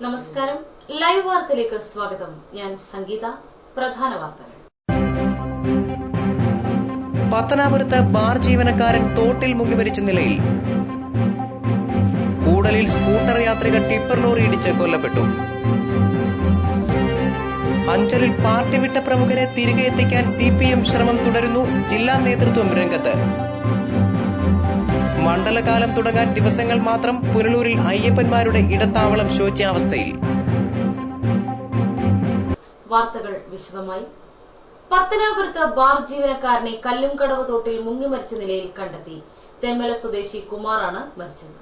നമസ്കാരം, ലൈവ് വാർത്തയിലേക്ക് സ്വാഗതം. ഞാൻ സംഗീത. പ്രധാന വാർത്തകൾ. പത്തനാപുരത്ത് ബാർ ജീവനക്കാരൻ തോട്ടിൽ മുങ്ങിമരിച്ച നിലയിൽ. കൂടലിൽ സ്കൂട്ടർ യാത്രികർ ടിപ്പർ ലോറി ഇടിച്ച് കൊല്ലപ്പെട്ടു. അഞ്ചലിൽ പാർട്ടി വിട്ട പ്രമുഖരെ തിരികെ എത്തിക്കാൻ CPM ശ്രമം തുടരുന്നു. ജില്ലാ നേതൃത്വം രംഗത്ത്. മണ്ഡലകാലം തുടങ്ങാൻ ദിവസങ്ങൾ മാത്രം. പുനലൂരിൽ അയ്യപ്പന്മാരുടെ ഇടത്താവളം ശോച്യാവസ്ഥയിൽ. വാർത്തകൾ വിശദമായി. പത്തനാപുരത്ത് ബാർ ജീവനക്കാരനെ കല്ലുംകടവ് തോട്ടിൽ മുങ്ങിമരിച്ച നിലയിൽ കണ്ടെത്തി. തെന്മല സ്വദേശി കുമാറാണ് മരിച്ചത്.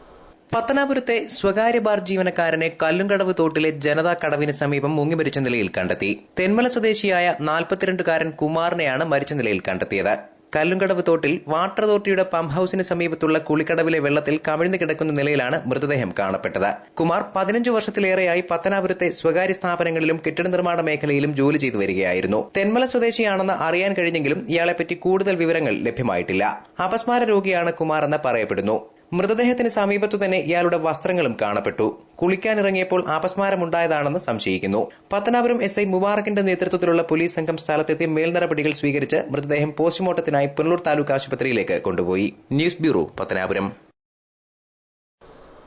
പത്തനാപുരത്തെ സ്വകാര്യ ബാർ ജീവനക്കാരനെ കല്ലുംകടവ് തോട്ടിലെ ജനതാ കടവിന് സമീപം മുങ്ങിമരിച്ച നിലയിൽ കണ്ടെത്തി. തെന്മല സ്വദേശിയായ 42-കാരൻ കുമാറിനെയാണ് മരിച്ച നിലയിൽ കണ്ടെത്തിയത്. കല്ലുംകടവ് തോട്ടിൽ വാട്ടർ അതോറിറ്റിയുടെ പമ്പ് ഹൌസിന് സമീപത്തുള്ള കുളിക്കടവിലെ വെള്ളത്തിൽ കമിഴ്ന്നു കിടക്കുന്ന നിലയിലാണ് മൃതദേഹം കാണപ്പെട്ടത്. കുമാർ 15 വർഷത്തിലേറെയായി പത്തനാപുരത്തെ സ്വകാര്യ സ്ഥാപനങ്ങളിലും കെട്ടിട നിർമ്മാണ മേഖലയിലും ജോലി ചെയ്തു വരികയായിരുന്നു. തെന്മല സ്വദേശിയാണെന്ന് അറിയാൻ കഴിഞ്ഞെങ്കിലും ഇയാളെപ്പറ്റി കൂടുതൽ വിവരങ്ങൾ ലഭ്യമായിട്ടില്ല. അപസ്മാര രോഗിയാണ് കുമാർ എന്ന് പറയപ്പെടുന്നു. മൃതദേഹത്തിന് സമീപത്തു തന്നെ ഇയാളുടെ വസ്ത്രങ്ങളും കാണപ്പെട്ടു. കുളിക്കാനിറങ്ങിയപ്പോൾ അപസ്മാരമുണ്ടായതാണെന്ന് സംശയിക്കുന്നു. പത്തനാപുരം SI മുബാറക്കിന്റെ നേതൃത്വത്തിലുള്ള പോലീസ് സംഘം സ്ഥലത്തെത്തി മേൽനടപടികൾ സ്വീകരിച്ച് മൃതദേഹം പോസ്റ്റ്മോർട്ടത്തിനായി പുനലൂർ താലൂക്ക് ആശുപത്രിയിലേക്ക് കൊണ്ടുപോയി. News bureau, Pathanapuram.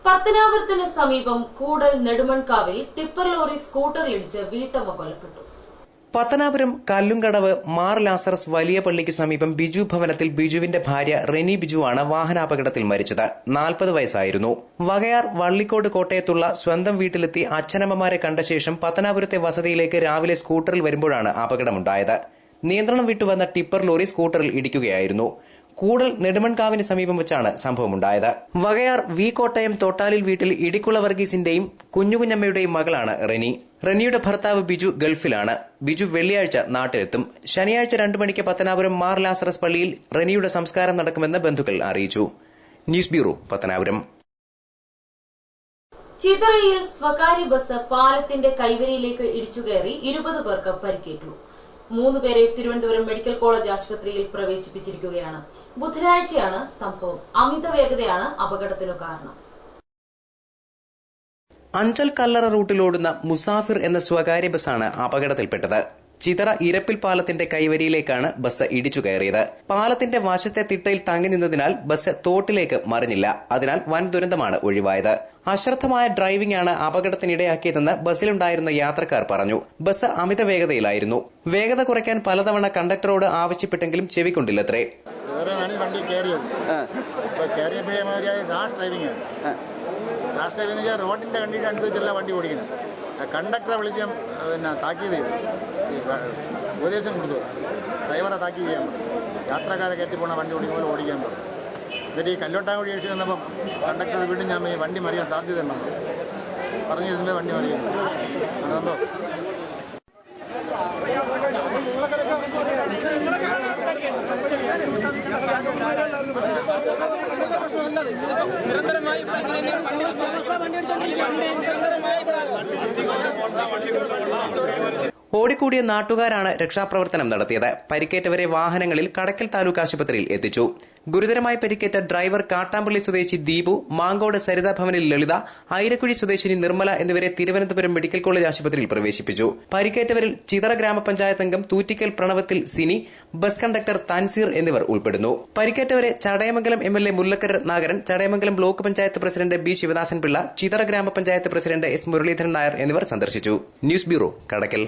പത്തനാപുരത്തിന് സമീപം കൂടൽ നെടുമൺകാവിൽ ടിപ്പർ ലോറി സ്കൂട്ടറിലിടിച്ച് വീട്ടമ്മ കൊല്ലപ്പെട്ടു. പത്തനാപുരം കല്ലുംകടവ് മാർ ലാസറസ് വലിയ പള്ളിക്ക് സമീപം ബിജു ഭവനത്തിൽ ബിജുവിന്റെ ഭാര്യ റെനി ബിജുവാണ് വാഹനാപകടത്തിൽ മരിച്ചത്. 40 വയസ്സായിരുന്നു. വകയാർ വള്ളിക്കോട് കോട്ടയത്തുള്ള സ്വന്തം വീട്ടിലെത്തി അച്ഛനമ്മമാരെ കണ്ട ശേഷം പത്തനാപുരത്തെ വസതിയിലേക്ക് രാവിലെ സ്കൂട്ടറിൽ വരുമ്പോഴാണ് അപകടമുണ്ടായത്. നിയന്ത്രണം വിട്ടുവന്ന ടിപ്പർ ലോറി സ്കൂട്ടറിൽ ഇടിക്കുകയായിരുന്നു. കൂടൽ നെടുമൺകാവിന് സമീപം വെച്ചാണ് സംഭവമുണ്ടായത്. വകയാർ വി കോട്ടയം തോട്ടാലിൽ വീട്ടിൽ ഇടിക്കുള വർഗീസിന്റെയും കുഞ്ഞുകുഞ്ഞമ്മയുടെയും മകളാണ് റെനി. റെനിയുടെ ഭർത്താവ് ബിജു ഗൾഫിലാണ്. ബിജു വെള്ളിയാഴ്ച നാട്ടിലെത്തും. ശനിയാഴ്ച 2 മണിക്ക് പത്തനാപുരം മാർ ലാസറസ് പള്ളിയിൽ റെനിയുടെ സംസ്കാരം നടക്കുമെന്ന് ബന്ധുക്കൾ അറിയിച്ചു. News bureau, Pathanapuram. ചിതറയിൽ സ്വകാര്യ ബസ് പാലത്തിന്റെ കൈവരിയിലേക്ക് ഇടിച്ചുകയറി 20 പേർക്ക് പരിക്കേറ്റു. 3 പേരെ തിരുവനന്തപുരം മെഡിക്കൽ കോളേജ് ആശുപത്രിയിൽ പ്രവേശിപ്പിച്ചിരിക്കുകയാണ്. ബുധനാഴ്ചയാണ് സംഭവം. അമിത വേഗതയാണ് അപകടത്തിനു കാരണം. അഞ്ചൽ കല്ലറ റൂട്ടിലോടുന്ന മുസാഫിർ എന്ന സ്വകാര്യ ബസ്സാണ് അപകടത്തിൽപ്പെട്ടത്. ചിതറ ഇരപ്പിൽ പാലത്തിന്റെ കൈവരിയിലേക്കാണ് ബസ് ഇടിച്ചു കയറിയത്. പാലത്തിന്റെ വശത്തെ തിട്ടയിൽ തങ്ങി നിന്നതിനാൽ ബസ് തോട്ടിലേക്ക് മറിഞ്ഞില്ല. അതിനാൽ വൻ ദുരന്തമാണ് ഒഴിവായത്. അശ്രദ്ധമായ ഡ്രൈവിംഗ് ആണ് അപകടത്തിനിടയാക്കിയതെന്ന് ബസ്സിലുണ്ടായിരുന്ന യാത്രക്കാർ പറഞ്ഞു. ബസ് അമിത വേഗതയിലായിരുന്നു. വേഗത കുറയ്ക്കാൻ പലതവണ കണ്ടക്ടറോട് ആവശ്യപ്പെട്ടെങ്കിലും ചെവിക്കൊണ്ടില്ലത്രേ. റോഡിന്റെ കണ്ടിട്ട് അനുസരിച്ചല്ല വണ്ടി ഓടിക്കണം. കണ്ടക്ടറെ വിളിച്ച് താക്കീത് ചെയ്തു, ഉപദേശം കൊടുത്തു. ഡ്രൈവറെ താക്കീത് ചെയ്യാൻ പറഞ്ഞു. യാത്രക്കാരെ കയറ്റി പോണ വണ്ടി ഓടിക്കുമ്പോൾ ഓടിക്കാൻ പറഞ്ഞു. എന്നിട്ട് ഈ കല്ലോട്ടാങ്കുടി ജംഗ്ഷൻ വന്നപ്പം കണ്ടക്ടർ വീണ്ടും ഞാൻ ഈ വണ്ടി മറിയാൻ സാധ്യത ഉണ്ടെന്ന് പറഞ്ഞിരുന്നത്. വണ്ടി മറിയുന്നു. അതുകൊണ്ടോ ഓടിക്കൂടിയ നാട്ടുകാരാണ് രക്ഷാപ്രവർത്തനം നടത്തിയത്. പരിക്കേറ്റവരെ വാഹനങ്ങളിൽ കടക്കൽ താലൂക്ക് ആശുപത്രിയിൽ എത്തിച്ചു. ഗുരുതരമായി പരിക്കേറ്റ ഡ്രൈവർ കാട്ടാമ്പള്ളി സ്വദേശി ദീപു, മാങ്കോട് സരിതാ ഭവനിൽ ലളിത, ഐരക്കുഴി സ്വദേശിനി നിർമ്മല എന്നിവരെ തിരുവനന്തപുരം മെഡിക്കൽ കോളേജ് ആശുപത്രിയിൽ പ്രവേശിപ്പിച്ചു. പരിക്കേറ്റവരിൽ ചിതറ ഗ്രാമപഞ്ചായത്ത് അംഗം തൂറ്റിക്കൽ പ്രണവത്തിൽ സിനി, ബസ് കണ്ടക്ടർ തൻസീർ എന്നിവർ ഉൾപ്പെടുന്നു. പരിക്കേറ്റവരെ Chadayamangalam MLA Mullakkara Ratnakaran, Chadayamangalam block panchayat president B Sivadasan Pillai, Chithara ഗ്രാമപഞ്ചായത്ത് പ്രസിഡന്റ് S മുരളീധരൻ നായർ എന്നിവർ സന്ദർശിച്ചു. ന്യൂസ് ബ്യൂറോ, കടക്കൽ.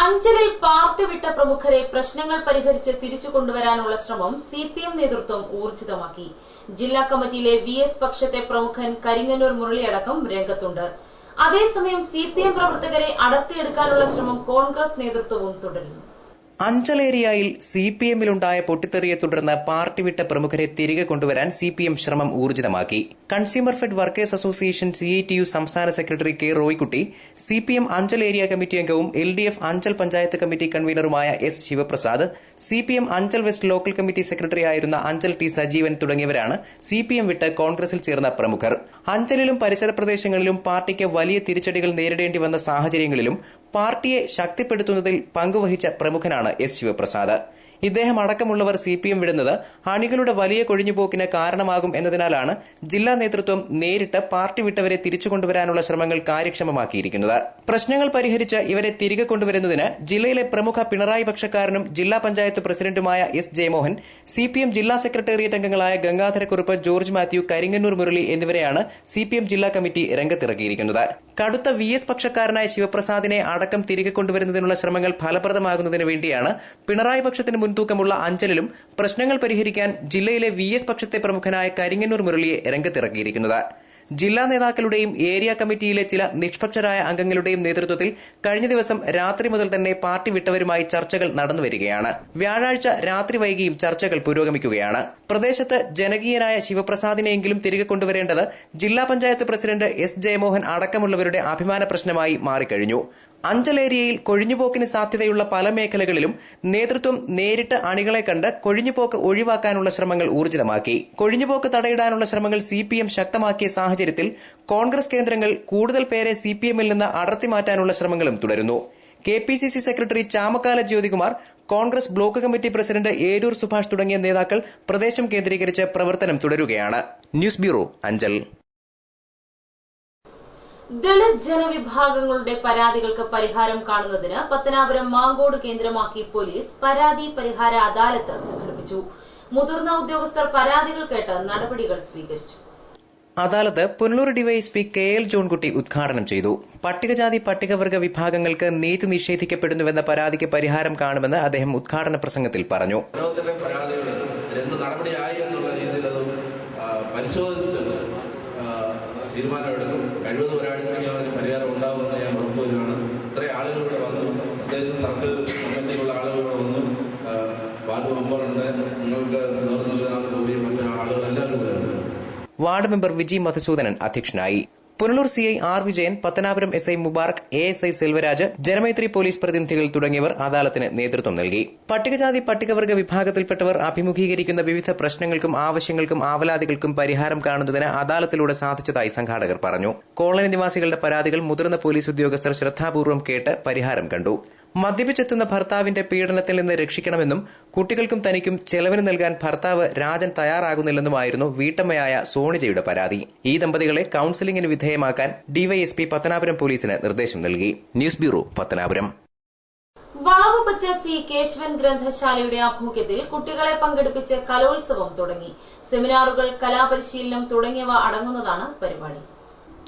അഞ്ചലിൽ പാർട്ടി വിട്ട പ്രമുഖരെ പ്രശ്നങ്ങൾ പരിഹരിച്ച് തിരിച്ചു കൊണ്ടുവരാനുള്ള ശ്രമം CPM നേതൃത്വം ഊർജിതമാക്കി. ജില്ലാ കമ്മിറ്റിയിലെ VS പക്ഷത്തെ പ്രമുഖൻ കരിങ്ങന്നൂർ മുരളിയടക്കം രംഗത്തുണ്ട്. അതേസമയം CPM പ്രവർത്തകരെ അടർത്തിയെടുക്കാനുള്ള ശ്രമം കോൺഗ്രസ് നേതൃത്വവും തുടരുന്നു. അഞ്ചൽ ഏരിയയിൽ CPMലുണ്ടായ പൊട്ടിത്തെറിയെ തുടർന്ന് പാർട്ടി വിട്ട പ്രമുഖരെ തിരികെ കൊണ്ടുവരാൻ CPM ശ്രമം ഊർജിതമാക്കി. Consumer Fed Workers Association CITU സംസ്ഥാന സെക്രട്ടറി K റോയ്ക്കുട്ടി, CPM അഞ്ചൽ ഏരിയ കമ്മിറ്റി അംഗവും LDF അഞ്ചൽ പഞ്ചായത്ത് കമ്മിറ്റി കൺവീനറുമായ S Sivaprasad, CPM Anchal West local committee സെക്രട്ടറിയായിരുന്ന അഞ്ചൽ T സജീവൻ തുടങ്ങിയവരാണ് CPM വിട്ട് കോൺഗ്രസിൽ ചേർന്ന പ്രമുഖർ. അഞ്ചലിലും പരിസര പ്രദേശങ്ങളിലും പാർട്ടിക്ക് വലിയ തിരിച്ചടികൾ നേരിടേണ്ടി വന്ന സാഹചര്യങ്ങളിലും പാർട്ടിയെ ശക്തിപ്പെടുത്തുന്നതിൽ പങ്കുവഹിച്ച പ്രമുഖനാണ് S ശിവപ്രസാദ്. ഇദ്ദേഹം അടക്കമുള്ളവർ CPM വിടുന്നത് അണികളുടെ വലിയ കൊഴിഞ്ഞുപോക്കിന് കാരണമാകും എന്നതിനാലാണ് ജില്ലാ നേതൃത്വം നേരിട്ട് പാർട്ടി വിട്ടവരെ തിരിച്ചുകൊണ്ടുവരാനുള്ള ശ്രമങ്ങൾ കാര്യക്ഷമമാക്കിയിരിക്കുന്നത്. പ്രശ്നങ്ങൾ പരിഹരിച്ച് ഇവരെ തിരികെ കൊണ്ടുവരുന്നതിന് ജില്ലയിലെ പ്രമുഖ പിണറായി പക്ഷക്കാരനും ജില്ലാ പഞ്ചായത്ത് പ്രസിഡന്റുമായ S. ജയമോഹൻ, CPM ജില്ലാ സെക്രട്ടേറിയറ്റ് അംഗങ്ങളായ ഗംഗാധരക്കുറുപ്പ്, ജോർജ് മാത്യു, കരിങ്ങന്നൂർ മുരളി എന്നിവരെയാണ് CPM ജില്ലാ കമ്മിറ്റി രംഗത്തിറക്കിയിരിക്കുന്നത്. കടുത്ത VS പക്ഷക്കാരനായ ശിവപ്രസാദിനെ അടക്കം തിരികെ കൊണ്ടുവരുന്നതിനുള്ള ശ്രമങ്ങൾ ഫലപ്രദമാകുന്നതിന് വേണ്ടിയാണ് പിണറായി പക്ഷത്തിന് മുൻതൂക്കമുള്ള അഞ്ചലിലും പ്രശ്നങ്ങൾ പരിഹരിക്കാൻ ജില്ലയിലെ VS പക്ഷത്തെ പ്രമുഖനായ കരിങ്ങന്നൂർ മുരളിയെ രംഗത്തിറക്കിയിരിക്കുന്നത്. ജില്ലാ നേതാക്കളുടെയും ഏരിയ കമ്മിറ്റിയിലെ ചില നിഷ്പക്ഷരായ അംഗങ്ങളുടെയും നേതൃത്വത്തിൽ കഴിഞ്ഞ ദിവസം രാത്രി മുതൽ തന്നെ പാർട്ടി വിട്ടവരുമായി ചർച്ചകൾ നടന്നുവരികയാണ്. വ്യാഴാഴ്ച രാത്രി വൈകിയും ചർച്ചകൾ പുരോഗമിക്കുകയാണ്. പ്രദേശത്ത് ജനകീയനായ ശിവപ്രസാദിനെയെങ്കിലും തിരികെ കൊണ്ടുവരേണ്ടത് ജില്ലാ പഞ്ചായത്ത് പ്രസിഡന്റ് S. ജയമോഹൻ അടക്കമുള്ളവരുടെ അഭിമാന പ്രശ്നമായി മാറിക്കഴിഞ്ഞു. അഞ്ചൽ ഏരിയയിൽ കൊഴിഞ്ഞുപോക്കിന് സാധ്യതയുള്ള പല മേഖലകളിലും നേതൃത്വം നേരിട്ട് അണികളെ കണ്ട് കൊഴിഞ്ഞുപോക്ക് ഒഴിവാക്കാനുള്ള ശ്രമങ്ങൾ ഊർജിതമാക്കി. കൊഴിഞ്ഞുപോക്ക് തടയിടാനുള്ള ശ്രമങ്ങൾ CPM ശക്തമാക്കിയ സാഹചര്യത്തിൽ കോൺഗ്രസ് കേന്ദ്രങ്ങൾ കൂടുതൽ പേരെ CPMൽ നിന്ന് അടർത്തി മാറ്റാനുള്ള ശ്രമങ്ങളും തുടരുന്നു. KPCC secretary Chamakkala Jyothikumar, Congress block committee president Eroor Subhash തുടങ്ങിയ നേതാക്കൾ പ്രദേശം കേന്ദ്രീകരിച്ച് പ്രവർത്തനം തുടരുകയാണ്. News bureau, Anchal. ദളിത് ജനവിഭാഗങ്ങളുടെ പരാതികൾക്ക് പരിഹാരം കാണുന്നതിന് പത്തനാപുരം മാങ്കോട് കേന്ദ്രമാക്കി പോലീസ് പരാതി പരിഹാര അദാലത്ത് സംഘടിപ്പിച്ചു. മുതിർന്ന ഉദ്യോഗസ്ഥർ പരാതികൾ കേട്ട് നടപടികൾ സ്വീകരിച്ചു. അദാലത്ത് പുനലൂർ ഡിവൈഎസ്പി KL ജോൺകുട്ടി ഉദ്ഘാടനം ചെയ്തു. പട്ടികജാതി പട്ടികവർഗ വിഭാഗങ്ങൾക്ക് നീതി നിഷേധിക്കപ്പെടുന്നുവെന്ന പരാതിക്ക് പരിഹാരം കാണുമെന്ന് അദ്ദേഹം ഉദ്ഘാടന പ്രസംഗത്തിൽ പറഞ്ഞു. തീരുമാനമെടുക്കും. കഴിവതും ഒരാഴ്ചയ്ക്ക് അതിന് പരിഹാരം ഉണ്ടാകുമെന്ന് ഞാൻ ഉറപ്പുവരുവാണ്. ഇത്രയും ആളുകളിവിടെ വന്നു, പ്രത്യേകിച്ച് സർക്കിൾ കമ്മിറ്റിയിലുള്ള ആളുകളിവിടെ വന്നു, വാർഡ് മെമ്പറുണ്ട്, നിങ്ങൾക്ക് നേതൃത്വം മറ്റു ആളുകളെല്ലാവരും ഇവിടെ ഉണ്ട്. വാർഡ് മെമ്പർ വിജി മധുസൂദനൻ അധ്യക്ഷനായി. Punalur CI R. Vijayan, Pathanapuram SI Mubarak, ASI Selvaraj, Janamaithri police പ്രതിനിധികൾ തുടങ്ങിയവർ അദാലത്തിന് നേതൃത്വം നൽകി. പട്ടികജാതി പട്ടികവർഗ വിഭാഗത്തിൽപ്പെട്ടവർ അഭിമുഖീകരിക്കുന്ന വിവിധ പ്രശ്നങ്ങൾക്കും ആവശ്യങ്ങൾക്കും ആവലാതികൾക്കും പരിഹാരം കാണുന്നതിന് അദാലത്തിലൂടെ സാധിച്ചതായി സംഘാടകർ പറഞ്ഞു. കോളനി നിവാസികളുടെ പരാതികൾ മുതിർന്ന പോലീസ് ഉദ്യോഗസ്ഥർ ശ്രദ്ധാപൂർവ്വം കേട്ട് പരിഹാരം കണ്ടു. മദ്യപിച്ചെത്തുന്ന ഭർത്താവിന്റെ പീഡനത്തിൽ നിന്ന് രക്ഷിക്കണമെന്നും കുട്ടികൾക്കും തനിക്കും ചെലവിന് നൽകാൻ ഭർത്താവ് രാജൻ തയ്യാറാകുന്നില്ലെന്നുമായിരുന്നു വീട്ടമ്മയായ സോണിജയുടെ പരാതി. ഈ ദമ്പതികളെ കൌൺസിലിംഗിന് വിധേയമാക്കാൻ ഡിവൈഎസ്പി പത്തനാപുരം പോലീസിന് നിർദ്ദേശം നൽകി. News bureau, Pathanapuram. Valavupacha C. Kesavan ഗ്രന്ഥശാലയുടെ ആഭിമുഖ്യത്തിൽ കുട്ടികളെ പങ്കെടുപ്പിച്ച് കലോത്സവം തുടങ്ങി. സെമിനാറുകൾ, കലാപരിശീലനം തുടങ്ങിയവ അടങ്ങുന്നതാണ് പരിപാടി.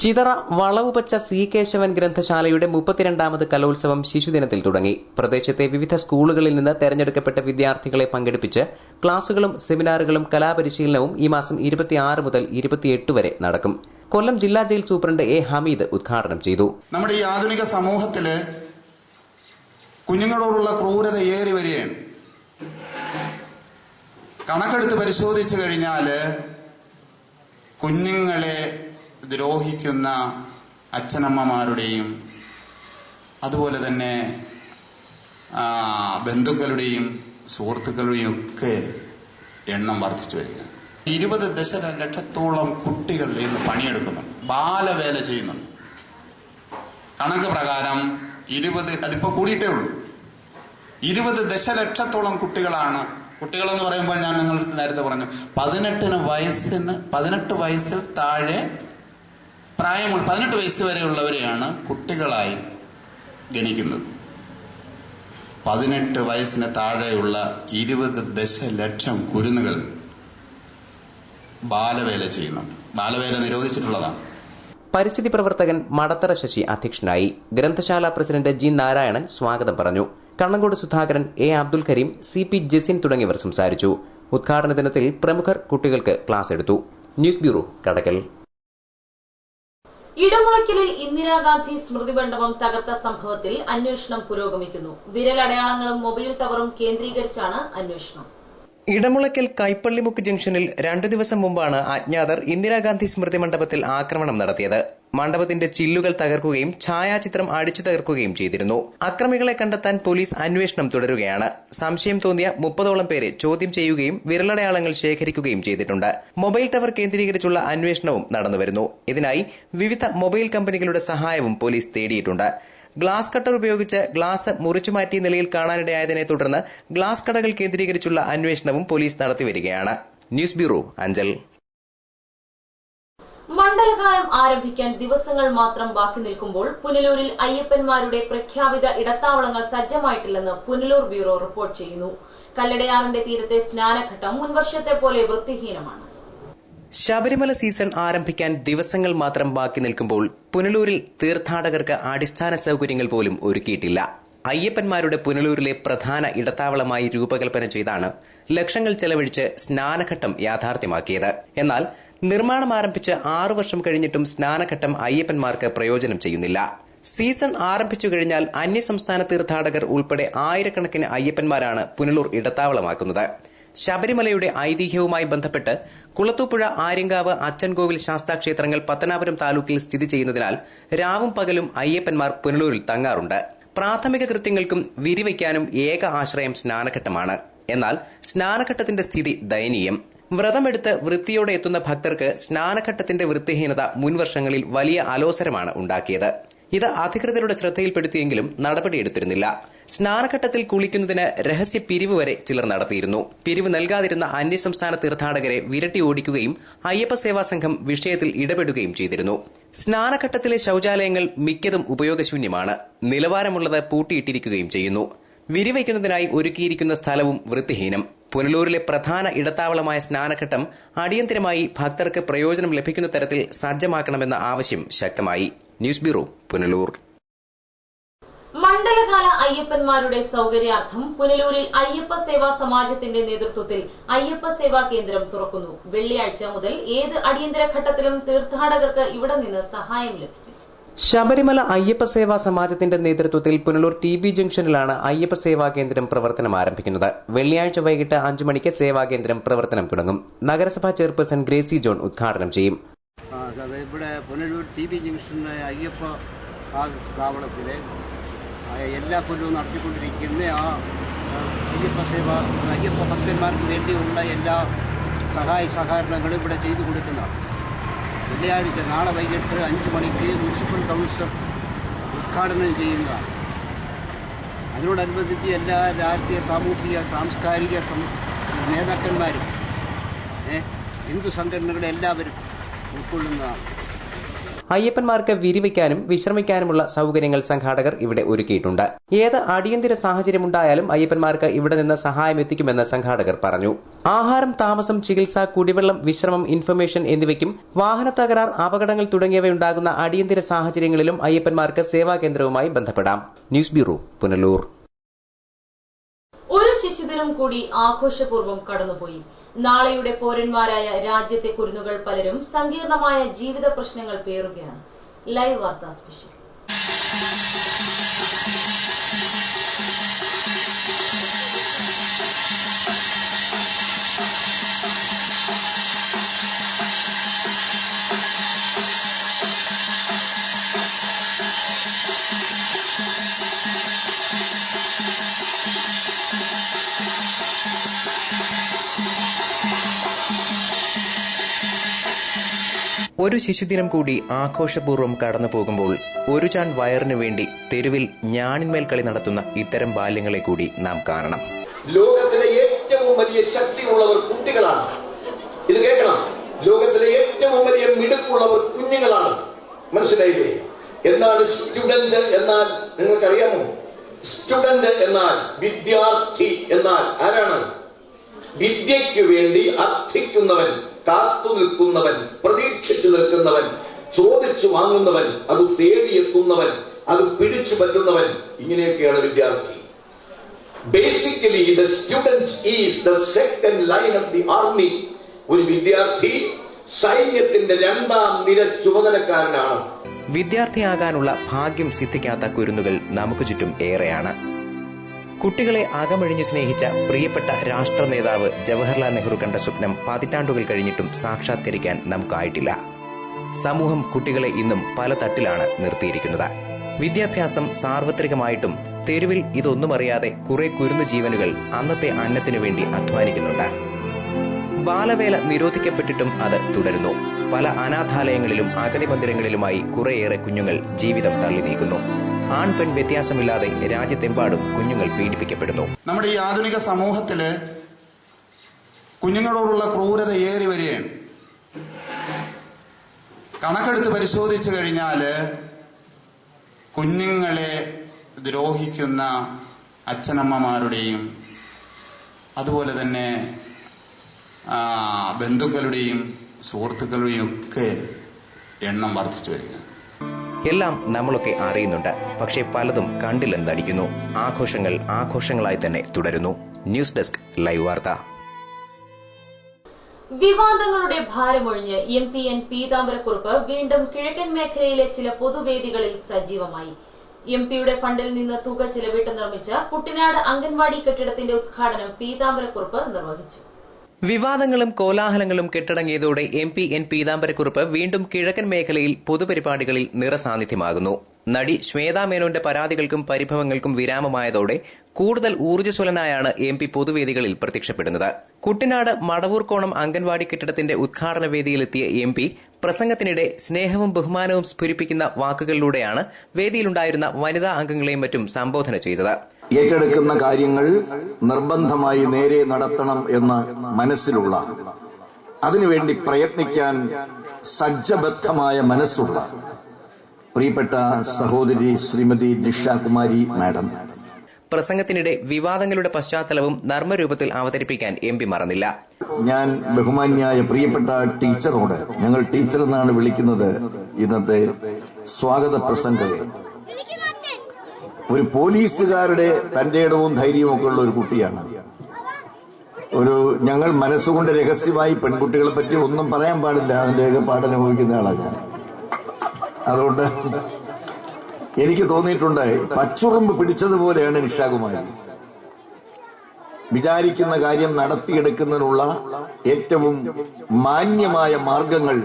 ചിതറ വളവുപച്ച C. കേശവൻ ഗ്രന്ഥശാലയുടെ 32ാമത് കലോത്സവം ശിശുദിനത്തിൽ തുടങ്ങി. പ്രദേശത്തെ വിവിധ സ്കൂളുകളിൽ നിന്ന് തെരഞ്ഞെടുക്കപ്പെട്ട വിദ്യാർത്ഥികളെ പങ്കെടുപ്പിച്ച് ക്ലാസുകളും സെമിനാറുകളും കലാപരിശീലനവും ഈ മാസം 26 മുതൽ 28 വരെ നടക്കും. കൊല്ലം ജില്ലാ ജയിൽ സൂപ്രണ്ട് A. ഹമീദ് ഉദ്ഘാടനം ചെയ്തു. നമ്മുടെ ഈ ആധുനിക സമൂഹത്തില് കുഞ്ഞുങ്ങളോടുള്ള ക്രൂരത ഏറി വരികയാണ്. കണക്കെടുത്ത് പരിശോധിച്ചു കഴിഞ്ഞാല് കുഞ്ഞുങ്ങളെ ദ്രോഹിക്കുന്ന അച്ഛനമ്മമാരുടെയും അതുപോലെ തന്നെ ബന്ധുക്കളുടെയും സുഹൃത്തുക്കളുടെയും ഒക്കെ എണ്ണം വർദ്ധിച്ചു വരിക. 20 ദശലക്ഷത്തോളം കുട്ടികൾ ഇന്ന് പണിയെടുക്കുന്നുണ്ട്, ബാലവേല ചെയ്യുന്നുണ്ട്. കണക്ക് പ്രകാരം 20, അതിപ്പോ കൂടിയിട്ടേ ഉള്ളൂ, 20 ദശലക്ഷത്തോളം കുട്ടികളാണ്. കുട്ടികളെന്ന് പറയുമ്പോൾ ഞാൻ നിങ്ങളുടെ നേരത്തെ പറഞ്ഞു 18 വയസ്സിൽ താഴെ പ്രായമുള്ള 18 വയസ്സ് വരെയുള്ളവരെയാണ് കുട്ടികളായി ഗണിക്കുന്നത്. 18 വയസ്സിന് താഴെയുള്ള 20 ദശലക്ഷം കുരുന്നുകൾ ബാലവേല ചെയ്യുന്നുണ്ട്. ബാലവേല നിരോധിച്ചിട്ടുള്ളതാണ്. പരിസ്ഥിതി പ്രവർത്തകൻ മടത്തറ ശശി അധ്യക്ഷനായി. ഗ്രന്ഥശാല പ്രസിഡന്റ് G. നാരായണൻ സ്വാഗതം പറഞ്ഞു. കണ്ണങ്കോട് സുധാകരൻ, A. അബ്ദുൽ കരീം, CP ജെസിൻ തുടങ്ങിയവർ സംസാരിച്ചു. ഉദ്ഘാടന ദിനത്തിൽ പ്രമുഖർ കുട്ടികൾക്ക് ക്ലാസ് എടുത്തു. ന്യൂസ് ബ്യൂറോ, കടക്കൽ. ഇടമുളയ്ക്കലിൽ ഇന്ദിരാഗാന്ധി സ്മൃതി മണ്ഡപം തകർത്ത സംഭവത്തിൽ അന്വേഷണം പുരോഗമിക്കുന്നു. വിരലടയാളങ്ങളും മൊബൈൽ ടവറും കേന്ദ്രീകരിച്ചാണ് അന്വേഷണം. ഇടമുളയ്ക്കൽ കൈപ്പള്ളിമുക്ക് ജംഗ്ഷനിൽ 2 ദിവസം മുമ്പാണ് അജ്ഞാതർ ഇന്ദിരാഗാന്ധി സ്മൃതി മണ്ഡപത്തിൽ ആക്രമണം നടത്തിയത്. മണ്ഡപത്തിന്റെ ചില്ലുകൾ തകർക്കുകയും ഛായാചിത്രം അടിച്ചു തകർക്കുകയും ചെയ്തിരുന്നു. അക്രമികളെ കണ്ടെത്താൻ പോലീസ് അന്വേഷണം തുടരുകയാണ്. സംശയം തോന്നിയ 30ഓളം പേരെ ചോദ്യം ചെയ്യുകയും വിരലടയാളങ്ങൾ ശേഖരിക്കുകയും ചെയ്തിട്ടുണ്ട്. മൊബൈൽ ടവർ കേന്ദ്രീകരിച്ചുള്ള അന്വേഷണവും നടന്നുവരുന്നു. ഇതിനായി വിവിധ മൊബൈൽ കമ്പനികളുടെ സഹായവും പോലീസ് തേടിയിട്ടുണ്ട്. ഗ്ലാസ് കട്ടർ ഉപയോഗിച്ച് ഗ്ലാസ് മുറിച്ചുമാറ്റിയ നിലയിൽ കാണാനിടയായതിനെ തുടർന്ന് ഗ്ലാസ് കടകൾ കേന്ദ്രീകരിച്ചുള്ള അന്വേഷണവും പോലീസ് നടത്തിവരികയാണ്. News bureau, Anchal. മണ്ഡലകാലം ആരംഭിക്കാൻ ദിവസങ്ങൾ മാത്രം ബാക്കി നിൽക്കുമ്പോൾ പുനലൂരിൽ അയ്യപ്പന്മാരുടെ പ്രഖ്യാപിത ഇടത്താവളങ്ങൾ സജ്ജമായിട്ടില്ലെന്ന് പുനലൂർ ബ്യൂറോ റിപ്പോർട്ട് ചെയ്യുന്നു. കല്ലടയാറിന്റെ തീരത്തെ സ്നാനഘട്ടം മുൻവർഷത്തെ പോലെ വൃത്തിഹീനമാണ്. ശബരിമല സീസൺ ആരംഭിക്കാൻ ദിവസങ്ങൾ മാത്രം ബാക്കി നിൽക്കുമ്പോൾ പുനലൂരിൽ തീർത്ഥാടകർക്ക് അടിസ്ഥാന സൌകര്യങ്ങൾ പോലും ഒരുക്കിയിട്ടില്ല. അയ്യപ്പന്മാരുടെ പുനലൂരിലെ പ്രധാന ഇടത്താവളമായി രൂപകൽപ്പന ചെയ്താണ് ലക്ഷങ്ങൾ ചെലവഴിച്ച് സ്നാനഘട്ടം യാഥാർത്ഥ്യമാക്കിയത്. എന്നാൽ നിർമ്മാണം ആരംഭിച്ച് 6 വർഷം കഴിഞ്ഞിട്ടും സ്നാനഘട്ടം അയ്യപ്പന്മാർക്ക് പ്രയോജനം ചെയ്യുന്നില്ല. സീസൺ ആരംഭിച്ചു കഴിഞ്ഞാൽ അന്യസംസ്ഥാന തീർത്ഥാടകർ ഉൾപ്പെടെ ആയിരക്കണക്കിന് അയ്യപ്പന്മാരാണ് പുനലൂർ ഇടത്താവളമാക്കുന്നത്. ശബരിമലയുടെ ഐതിഹ്യവുമായി ബന്ധപ്പെട്ട് കുളത്തൂപ്പുഴ, ആര്യങ്കാവ്, അച്ചൻകോവിൽ ശാസ്താക്ഷേത്രങ്ങൾ പത്തനാപുരം താലൂക്കിൽ സ്ഥിതി ചെയ്യുന്നതിനാൽ രാവും പകലും അയ്യപ്പന്മാർ പുനലൂരിൽ തങ്ങാറുണ്ട്. പ്രാഥമിക കൃത്യങ്ങൾക്കും വിരിവയ്ക്കാനും ഏക ആശ്രയം സ്നാനഘട്ടമാണ്. എന്നാൽ സ്നാനഘട്ടത്തിന്റെ സ്ഥിതി ദയനീയം. വ്രതമെടുത്ത് വൃത്തിയോടെ എത്തുന്ന ഭക്തർക്ക് സ്നാനഘട്ടത്തിന്റെ വൃത്തിഹീനത മുൻവർഷങ്ങളിൽ വലിയ അലോസരമാണ് ഉണ്ടാക്കിയത്. ഇത് അധികൃതരുടെ ശ്രദ്ധയിൽപ്പെടുത്തിയെങ്കിലും നടപടിയെടുത്തിരുന്നില്ല. സ്നാനഘട്ടത്തിൽ കുളിക്കുന്നതിന് രഹസ്യ പിരിവ് വരെ ചിലർ നടത്തിയിരുന്നു. പിരിവ് നൽകാതിരുന്ന അന്യസംസ്ഥാന തീർത്ഥാടകരെ വിരട്ടി ഓടിക്കുകയും അയ്യപ്പ സേവാ സംഘം വിഷയത്തിൽ ഇടപെടുകയും ചെയ്തിരുന്നു. സ്നാനഘട്ടത്തിലെ ശൌചാലയങ്ങൾ മിക്കതും ഉപയോഗശൂന്യമാണ്. നിലവാരമുള്ളത് പൂട്ടിയിട്ടിരിക്കുകയും ചെയ്യുന്നു. വിരിവയ്ക്കുന്നതിനായി ഒരുക്കിയിരിക്കുന്ന സ്ഥലവും വൃത്തിഹീനം. പുനലൂരിലെ പ്രധാന ഇടത്താവളമായ സ്നാനഘട്ടം അടിയന്തരമായി ഭക്തർക്ക് പ്രയോജനം ലഭിക്കുന്ന തരത്തിൽ സജ്ജമാക്കണമെന്ന ആവശ്യം ശക്തമായി. News bureau, Punalur. മണ്ഡലകാല അയ്യപ്പന്മാരുടെ സൌകര്യാർത്ഥം പുനലൂരിൽ അയ്യപ്പ സേവാ സമാജത്തിന്റെ നേതൃത്വത്തിൽ അയ്യപ്പ സേവാ കേന്ദ്രം തുറക്കുന്നു. വെള്ളിയാഴ്ച മുതൽ ഏത് അടിയന്തര ഘട്ടത്തിലും തീർത്ഥാടകർക്ക് ഇവിടെ നിന്ന് സഹായം ലഭിക്കും. ശബരിമല അയ്യപ്പ സേവാ സമാജത്തിന്റെ നേതൃത്വത്തിൽ പുനലൂർ TB ജംഗ്ഷനിലാണ് അയ്യപ്പ സേവാ കേന്ദ്രം പ്രവർത്തനം ആരംഭിക്കുന്നത്. വെള്ളിയാഴ്ച വൈകിട്ട് 5 മണിക്ക് സേവാകേന്ദ്രം പ്രവർത്തനം തുടങ്ങും. നഗരസഭാ ചെയർപേഴ്സൺ ഗ്രേസി ജോൺ ഉദ്ഘാടനം ചെയ്യും. ഇവിടെ പുനലൂർ TB ജംഗ്ഷനിലെ അയ്യപ്പ സ്ഥാപനത്തിലെ എല്ലാ കൊല്ലവും നടത്തിക്കൊണ്ടിരിക്കുന്ന അയ്യപ്പ ഭക്തന്മാർക്ക് വേണ്ടിയുള്ള എല്ലാ സഹായ സഹകരണങ്ങളും ഇവിടെ ചെയ്തു കൊടുക്കുന്നതാണ്. വെള്ളിയാഴ്ച നാളെ വൈകിട്ട് 5 മണിക്ക് മുനിസിപ്പൽ കൗൺസിലർ ഉദ്ഘാടനം ചെയ്യുന്നതാണ്. അതിനോടനുബന്ധിച്ച് എല്ലാ രാഷ്ട്രീയ, സാമൂഹിക, സാംസ്കാരിക നേതാക്കന്മാരും ഹിന്ദു സംഘടനകളെ എല്ലാവരും ഉൾക്കൊള്ളുന്നതാണ്. അയ്യപ്പന്മാർക്ക് വിരിവയ്ക്കാനും വിശ്രമിക്കാനുമുള്ള സൌകര്യങ്ങൾ സംഘാടകർ ഇവിടെ ഒരുക്കിയിട്ടുണ്ട്. ഏത് അടിയന്തര സാഹചര്യമുണ്ടായാലും അയ്യപ്പന്മാർക്ക് ഇവിടെ നിന്ന് സഹായം എത്തിക്കുമെന്ന് സംഘാടകർ പറഞ്ഞു. ആഹാരം, താമസം, ചികിത്സ, കുടിവെള്ളം, വിശ്രമം, ഇൻഫർമേഷൻ എന്നിവയ്ക്കും വാഹന തകരാർ, അപകടങ്ങൾ തുടങ്ങിയവയുണ്ടാകുന്ന അടിയന്തര സാഹചര്യങ്ങളിലും അയ്യപ്പന്മാർക്ക് സേവാകേന്ദ്രവുമായി ബന്ധപ്പെടാം. News bureau, Punalur. ഒരു ശിശുദിനം കൂടി ആഘോഷപൂർവ്വം കടന്നുപോയി. നാളെയുടെ പൌരന്മാരായ രാജ്യത്തെ കുരുന്നുകൾ പലരും സങ്കീർണമായ ജീവിത പ്രശ്നങ്ങൾ പേറുകയാണ്. ലൈവ് വാർത്താ സ്പെഷ്യൽ. ഒരു ശിശുദിനം കൂടി ആഘോഷപൂർവ്വം കടന്നു പോകുമ്പോൾ ഒരു ചാൺ വയറിനു വേണ്ടി തെരുവിൽ ഞാണിന്മേൽ കളി നടത്തുന്ന ഇത്തരം ബാല്യങ്ങളെ കൂടി നാം കാണണം. ലോകത്തിലെ ഏറ്റവും വലിയ ശക്തിയുള്ളവർ കുട്ടികളാണ്. ഇത് കേൾക്കണം. ലോകത്തിലെ ഏറ്റവും വലിയ മിടുക്കുള്ളവർ കുഞ്ഞുങ്ങളാണ്. മനസ്സിലായില്ലേ? എന്താണ് സ്റ്റുഡന്റ് എന്നാൽ നിങ്ങൾക്കറിയാമോ? സ്റ്റുഡന്റ് എന്നാൽ വിദ്യാർത്ഥി എന്നാൽ ആരാണ്? വിദ്യയ്ക്ക് വേണ്ടി അർത്ഥിക്കുന്നവൻ, കാത്തു നിൽക്കുന്നവൻ, പ്രതീക്ഷിച്ചു നിൽക്കുന്നവൻ, ചോദിച്ചു വാങ്ങുന്നവൻ, അത് തേടിയെത്തുന്നവൻ, അത് പിടിച്ചു പറ്റുന്നവൻ, ഇങ്ങനെയൊക്കെയാണ് വിദ്യാർത്ഥി. Basically the student is the second line of the army. ഒരു വിദ്യാർത്ഥി സൈന്യത്തിന്റെ 2ാം നിര ചുമതലക്കാരനാണ്. വിദ്യാർത്ഥിയാകാനുള്ള ഭാഗ്യം സിദ്ധിക്കാത്ത കുരുന്നുകൾ നമുക്ക് ചുറ്റും ഏറെയാണ്. കുട്ടികളെ അകമഴിഞ്ഞ് സ്നേഹിച്ച പ്രിയപ്പെട്ട രാഷ്ട്ര നേതാവ് ജവഹർലാൽ നെഹ്റു കണ്ട സ്വപ്നം പതിറ്റാണ്ടുകൾ കഴിഞ്ഞിട്ടും സാക്ഷാത്കരിക്കാൻ നമുക്കായിട്ടില്ല. സമൂഹം കുട്ടികളെ ഇന്നും പല തട്ടിലാണ് നിർത്തിയിരിക്കുന്നത്. വിദ്യാഭ്യാസം സാർവത്രികമായിട്ടും തെരുവിൽ ഇതൊന്നും അറിയാതെ കുറെ കുരുന്നു ജീവനുകൾ അന്നത്തെ അന്നത്തിനു വേണ്ടി അധ്വാനിക്കുന്നുണ്ട്. ബാലവേല നിരോധിക്കപ്പെട്ടിട്ടും അത് തുടരുന്നു. പല അനാഥാലയങ്ങളിലും അഗതി മന്ദിരങ്ങളിലുമായി കുറേയേറെ കുഞ്ഞുങ്ങൾ ജീവിതം തള്ളി നീക്കുന്നു. ആൺ പെൺ വ്യത്യാസമില്ലാതെ രാജ്യത്തെമ്പാടും കുഞ്ഞുങ്ങൾ പീഡിപ്പിക്കപ്പെടുന്നു. നമ്മുടെ ഈ ആധുനിക സമൂഹത്തില് കുഞ്ഞുങ്ങളോടുള്ള ക്രൂരത ഏറി വരികയാണ്. കണക്കെടുത്ത് പരിശോധിച്ചു കഴിഞ്ഞാൽ കുഞ്ഞുങ്ങളെ ദ്രോഹിക്കുന്ന അച്ഛനമ്മമാരുടെയും അതുപോലെ തന്നെ ബന്ധുക്കളുടെയും സുഹൃത്തുക്കളുടെയും ഒക്കെ എണ്ണം വർദ്ധിച്ചു വരിക. എല്ലാം നമ്മളൊക്കെ അറിയുന്നുണ്ട്. പക്ഷേ പലതും കണ്ടില്ലെന്നടിക്കുന്നു. ആഘോഷങ്ങൾ ആഘോഷങ്ങളായി തന്നെ തുടരുന്നു. ന്യൂസ് ഡെസ്ക് ലൈവ് വാർത്ത. വിവാദങ്ങളുടെ ഭാരമൊഴിഞ്ഞ് MP-N പീതാംബരക്കുറുപ്പ് വീണ്ടും കിഴക്കൻ മേഖലയിലെ ചില പൊതുവേദികളിൽ സജീവമായി. MP-യുടെ ഫണ്ടിൽ നിന്ന് തുക ചിലവിട്ട് നിർമ്മിച്ച കുട്ടനാട് അംഗൻവാടി കെട്ടിടത്തിന്റെ ഉദ്ഘാടനം പീതാംബരക്കുറുപ്പ് നിർവഹിച്ചു. വിവാദങ്ങളും കോലാഹലങ്ങളും കെട്ടടങ്ങിയതോടെ MP-N പീതാംബരക്കുറുപ്പ് വീണ്ടും കിഴക്കൻ മേഖലയിൽ പൊതുപരിപാടികളിൽ നിറസാന്നിധ്യമാകുന്നു. നടി ശ്വേതാ മേനോന്റെ പരാതികൾക്കും പരിഭവങ്ങൾക്കും വിരാമമായതോടെ കൂടുതൽ ഊർജ്ജസ്വലനായാണ് MP പൊതുവേദികളിൽ പ്രത്യക്ഷപ്പെടുന്നത്. കുട്ടനാട് മടവൂർക്കോണം അംഗൻവാടി കെട്ടിടത്തിന്റെ ഉദ്ഘാടന വേദിയിലെത്തിയ MP പ്രസംഗത്തിനിടെ സ്നേഹവും ബഹുമാനവും സ്ഫുരിപ്പിക്കുന്ന വാക്കുകളിലൂടെയാണ് വേദിയിലുണ്ടായിരുന്ന വനിതാ അംഗങ്ങളെയും മറ്റും സംബോധന ചെയ്തത്. ഏറ്റെടുക്കുന്ന കാര്യങ്ങൾ നിർബന്ധമായി നേരെ നടത്തണം എന്ന് മനസ്സിലുള്ള, അതിനുവേണ്ടി പ്രയത്നിക്കാൻ സജ്ജബദ്ധമായ മനസ്സുള്ള പ്രിയപ്പെട്ട സഹോദരി ശ്രീമതി നിഷാകുമാരി മാഡം പ്രസംഗത്തിനിടെ വിവാദങ്ങളുടെ പശ്ചാത്തലവും നർമ്മരൂപത്തിൽ അവതരിപ്പിക്കാൻ MP മറന്നില്ല. ഞാൻ ബഹുമാന്യായ പ്രിയപ്പെട്ട ടീച്ചറോട്, ഞങ്ങൾ ടീച്ചർ എന്നാണ് വിളിക്കുന്നത് ഇന്നത്തെ സ്വാഗത പ്രസംഗകരെ, ഒരു പോലീസുകാരുടെ തന്റെ ഇടവും ധൈര്യവും ഒക്കെ ഉള്ള ഒരു കുട്ടിയാണ്. ഞങ്ങൾ മനസ്സുകൊണ്ട് രഹസ്യമായി പെൺകുട്ടികളെ പറ്റി ഒന്നും പറയാൻ പാടില്ല, അതിന്റെയൊക്കെ പാഠനുഭവിക്കുന്ന ആളാണ് ഞാൻ. അതുകൊണ്ട് എനിക്ക് തോന്നിയിട്ടുണ്ട് പച്ചുറുമ്പ് പിടിച്ചതുപോലെയാണ് നിഷാകുമാരി. വിചാരിക്കുന്ന കാര്യം നടത്തിയെടുക്കുന്നതിനുള്ള ഏറ്റവും മാന്യമായ മാർഗങ്ങൾ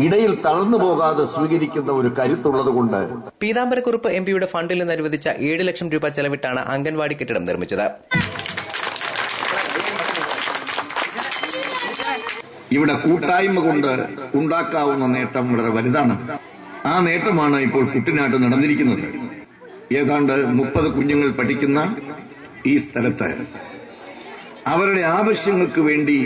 ഇടയിൽ തളർന്നു പോകാതെ സ്വീകരിക്കുന്ന ഒരു കരുത്തുള്ളതുകൊണ്ട് പീതാംബരക്കുറുപ്പ് MP-യുടെ ഫണ്ടിൽ നിന്ന് അനുവദിച്ച 7 ലക്ഷം രൂപ ചെലവിട്ടാണ് അംഗൻവാടി കെട്ടിടം നിർമ്മിച്ചത്. ഇവിടെ കൂട്ടായ്മ കൊണ്ട് ഉണ്ടാക്കാവുന്ന നേട്ടം വളരെ വലുതാണ്. ആ നേട്ടമാണ് ഇപ്പോൾ കുട്ടനാട്ട് നടന്നിരിക്കുന്നത്. ഏതാണ്ട് 30 കുഞ്ഞുങ്ങൾ പഠിക്കുന്ന ഈ സ്ഥലത്ത് അവരുടെ ആവശ്യങ്ങൾക്ക് വേണ്ടി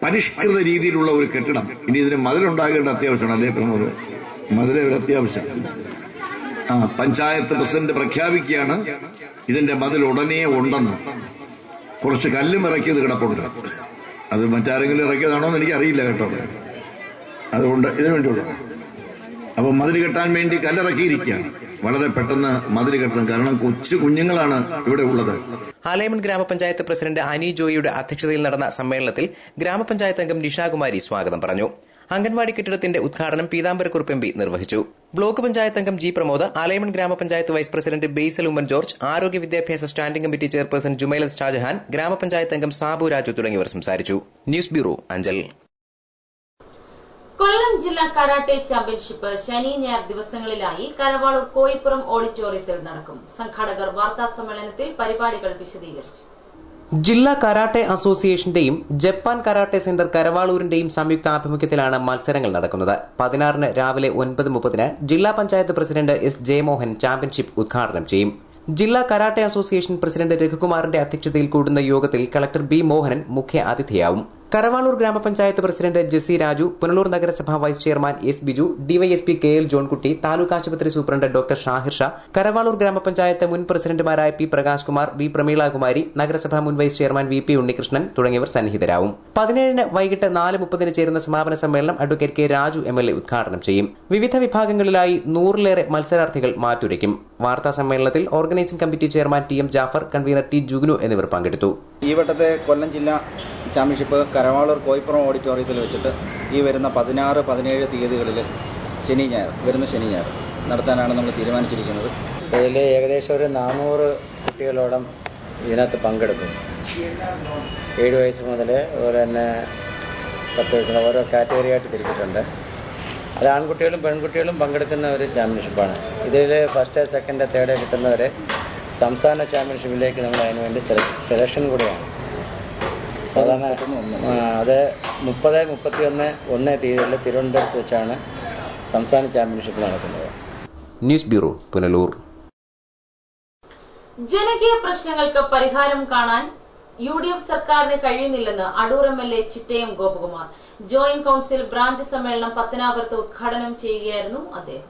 പരിഷ്കൃത രീതിയിലുള്ള ഒരു കെട്ടിടം, ഇനി ഇതിന് മതിലുണ്ടാകേണ്ട അത്യാവശ്യമാണ്. അതേ പ്രമോദ്, മതിൽ ഒരു അത്യാവശ്യം. പഞ്ചായത്ത് പ്രസിഡന്റ് പ്രഖ്യാപിക്കുകയാണ് ഇതിന്റെ മതിൽ ഉടനെ ഉണ്ടെന്ന്. കുറച്ച് കല്ലും ഇറക്കിയത് കിടപ്പുണ്ട്. അത് മറ്റാരെങ്കിലും ഇറക്കിയതാണോ എന്ന് എനിക്കറിയില്ല കേട്ടോ. അതുകൊണ്ട് ഇതിനു വേണ്ടിയുള്ള അപ്പൊ മതിൽ കെട്ടാൻ വേണ്ടി കല്ലിറക്കിയിരിക്കുകയാണ്. വളരെ പെട്ടെന്ന് മതിൽ കെട്ടണം, കാരണം കൊച്ചു കുഞ്ഞുങ്ങളാണ് ഇവിടെ ഉള്ളത്. ആലൈമൺ ഗ്രാമപഞ്ചായത്ത് പ്രസിഡന്റ് അനി ജോയിയുടെ അധ്യക്ഷതയിൽ നടന്ന സമ്മേളനത്തിൽ ഗ്രാമപഞ്ചായത്ത് അംഗം നിഷാകുമാരി സ്വാഗതം പറഞ്ഞു. അംഗൻവാടി കെട്ടിടത്തിന്റെ ഉദ്ഘാടനം പീതാംബരക്കുറുപ്പ് MP നിർവഹിച്ചു. ബ്ലോക്ക് പഞ്ചായത്ത് അംഗം G Pramod, Alayamon grama panchayat vice president Basil Oommen George, ആരോഗ്യ വിദ്യാഭ്യാസ standing committee chairperson Jumailath Shajahan, grama panchayat അംഗം സാബു രാജു തുടങ്ങിയവർ സംസാരിച്ചു. News bureau, Anchal. കൊല്ലം ജില്ലാ കരാട്ടെ ചാമ്പ്യൻഷിപ്പ് ശനി ഞായർ ദിവസങ്ങളിലായി കരവാളൂർ കോയിപ്പുറം ഓഡിറ്റോറിയത്തിൽ നടക്കും. സംഘാടകർ വാർത്താ സമ്മേളനത്തിൽ പരിപാടികൾ വിശദീകരിച്ചു. ജില്ലാ കരാട്ടെ അസോസിയേഷന്റെയും ജപ്പാൻ കരാട്ടെ സെന്റർ കരവാളൂരിന്റെയും സംയുക്ത ആഭിമുഖ്യത്തിലാണ് മത്സരങ്ങൾ നടക്കുന്നത്. 16-ന് രാവിലെ 9:30 ജില്ലാ panchayat president S Jayamohan championship ഉദ്ഘാടനം ചെയ്യും. ജില്ലാ കരാട്ടെ അസോസിയേഷൻ പ്രസിഡന്റ് രഘുകുമാറിന്റെ അധ്യക്ഷതയിൽ കൂടുന്ന യോഗത്തിൽ കളക്ടർ B മോഹനൻ മുഖ്യ അതിഥിയാവും. കരവാളൂർ ഗ്രാമപഞ്ചായത്ത് പ്രസിഡന്റ് ജെസി രാജു, പുനലൂർ നഗരസഭാ vice chairman S Biju, DYSP KL Johnkutty, taluk ആശുപത്രി സൂപ്രണ്ട് ഡോക്ടർ ഷാഹിർ ഷാ, കരവാളൂർ ഗ്രാമപഞ്ചായത്ത് മുൻ പ്രസിഡന്റുമാരായ P പ്രകാശ് കുമാർ, V പ്രമീളകുമാരി, നഗരസഭാ മുൻ വൈസ് ചെയർമാൻ VP ഉണ്ണികൃഷ്ണൻ തുടങ്ങിയവർ സന്നിഹിതരാവും. 17-ന് വൈകിട്ട് 4:30 ചേരുന്ന സമാപന സമ്മേളനം അഡ്വക്കേറ്റ് K രാജു MLA ഉദ്ഘാടനം ചെയ്യും. വിവിധ വിഭാഗങ്ങളിലായി 100-ലേറെ മത്സരാർത്ഥികൾ മാറ്റുരയ്ക്കും. വാർത്താ സമ്മേളനത്തിൽ organising committee chairman TM Jafar, convener T Jugnu എന്നിവർ പങ്കെടുത്തു. ഈ വട്ടത്തെ കൊല്ലം ജില്ലാ ചാമ്പ്യൻഷിപ്പ് കരവാളൂർ കോയിപ്പുറം ഓഡിറ്റോറിയത്തിൽ വെച്ചിട്ട് ഈ വരുന്ന 16, 17 തീയതികളിൽ വരുന്ന ശനി ഞായർ നടത്താനാണ് നമ്മൾ തീരുമാനിച്ചിരിക്കുന്നത്. ഇതിൽ ഏകദേശം ഒരു 400 കുട്ടികളോളം ഇതിനകത്ത് പങ്കെടുക്കും. 7 വയസ്സ് മുതൽ അതുപോലെ തന്നെ 10 വയസ്സുള്ള ഓരോ കാറ്റഗറി ആയിട്ട് തിരിച്ചിട്ടുണ്ട്. അത് ആൺകുട്ടികളും പെൺകുട്ടികളും പങ്കെടുക്കുന്ന ഒരു ചാമ്പ്യൻഷിപ്പാണ്. ഇതിൽ ഫസ്റ്റ്, സെക്കൻഡ്, തേർഡ് കിട്ടുന്നവരെ സംസ്ഥാന ചാമ്പ്യൻഷിപ്പിലേക്ക് നമ്മൾ അതിനുവേണ്ടി സെലക്ഷൻ കൂടിയാണ്. സാധാരണ അത് 30, 31 തീയതികളിൽ തിരുവനന്തപുരത്ത് വെച്ചാണ് സംസ്ഥാന ചാമ്പ്യൻഷിപ്പ് നടക്കുന്നത്. News bureau, Punalur. ജനകീയ പ്രശ്നങ്ങൾക്ക് പരിഹാരം കാണാൻ UDF സർക്കാരിന് കഴിയുന്നില്ലെന്ന് Adoor MLA Chittayam Gopakumar. Joint council branch സമ്മേളനം പത്തനാപുരത്ത് ഉദ്ഘാടനം ചെയ്യുകയായിരുന്നു അദ്ദേഹം.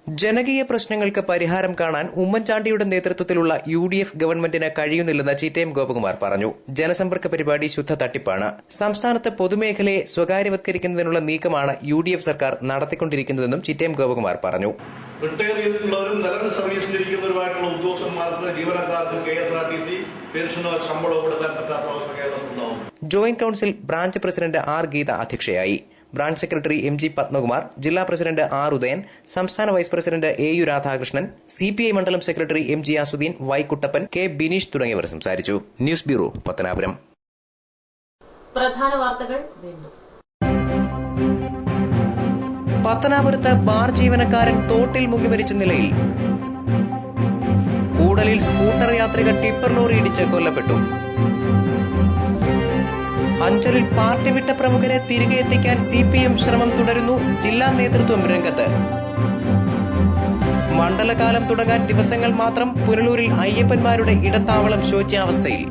ജനകീയ പ്രശ്നങ്ങൾക്ക് പരിഹാരം കാണാൻ ഉമ്മൻചാണ്ടിയുടെ നേതൃത്വത്തിലുള്ള UDF ഗവൺമെന്റിന് കഴിയുന്നില്ലെന്ന് ചിറ്റയം ഗോപകുമാർ പറഞ്ഞു. ജനസമ്പർക്ക പരിപാടി ശുദ്ധ തട്ടിപ്പാണ്. സംസ്ഥാനത്ത് പൊതുമേഖലയെ സ്വകാര്യവത്കരിക്കുന്നതിനുള്ള നീക്കമാണ് UDF സർക്കാർ നടത്തിക്കൊണ്ടിരിക്കുന്നതെന്നും ചിറ്റയം ഗോപകുമാർ പറഞ്ഞു. റിട്ടയർ ചെയ്തിട്ടുള്ളവരും നിലവിൽ സർവീസിലിരിക്കുന്നവരുമായിട്ടുള്ള ഉദ്യോഗസ്ഥന്മാർക്ക് ജീവനക്കാർക്ക് KSRTC പെൻഷനോ ശമ്പളമോ കൊടുക്കാൻ പറ്റാത്ത അവസ്ഥ കേരളത്തിലുണ്ടാവും. Joint council branch president R Geetha അധ്യക്ഷയായി. ബ്രാഞ്ച് സെക്രട്ടറി MG പത്മകുമാർ, ജില്ലാ പ്രസിഡന്റ് R ഉദയൻ, സംസ്ഥാന vice president AU Radhakrishnan, CPI മണ്ഡലം secretary MG Yasuddeen, Y Kuttappan, K Bineesh തുടങ്ങിയവർ സംസാരിച്ചു. News bureau, Pathanapuram. പ്രധാന വാർത്തകൾ വീണ്ടും. പത്തനാപുരത്ത് ബാർ ജീവനക്കാരൻ തോട്ടിൽ മുങ്ങിമരിച്ച നിലയിൽ. കൂടലിൽ സ്കൂട്ടർ യാത്രിക ടിപ്പർ ലോറി ഇടിച്ച് കൊല്ലപ്പെട്ടു. അഞ്ചലിൽ പാർട്ടി വിട്ട പ്രമുഖരെ തിരികെ എത്തിക്കാൻ CPM ശ്രമം തുടരുന്നു. ജില്ലാ നേതൃത്വം രംഗത്ത്. മണ്ഡലകാലം തുടങ്ങാൻ ദിവസങ്ങൾ മാത്രം. പുനലൂരിൽ അയ്യപ്പന്മാരുടെ ഇടത്താവളം ശോച്യാവസ്ഥയിൽ.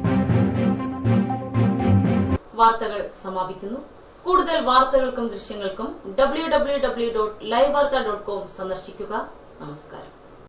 വാർത്തകൾ സമാപിക്കുന്നു. കൂടുതൽ വാർത്തകൾക്കും ദൃശ്യങ്ങൾക്കും www.livevarta.com സന്ദർശിക്കുക. നമസ്കാരം.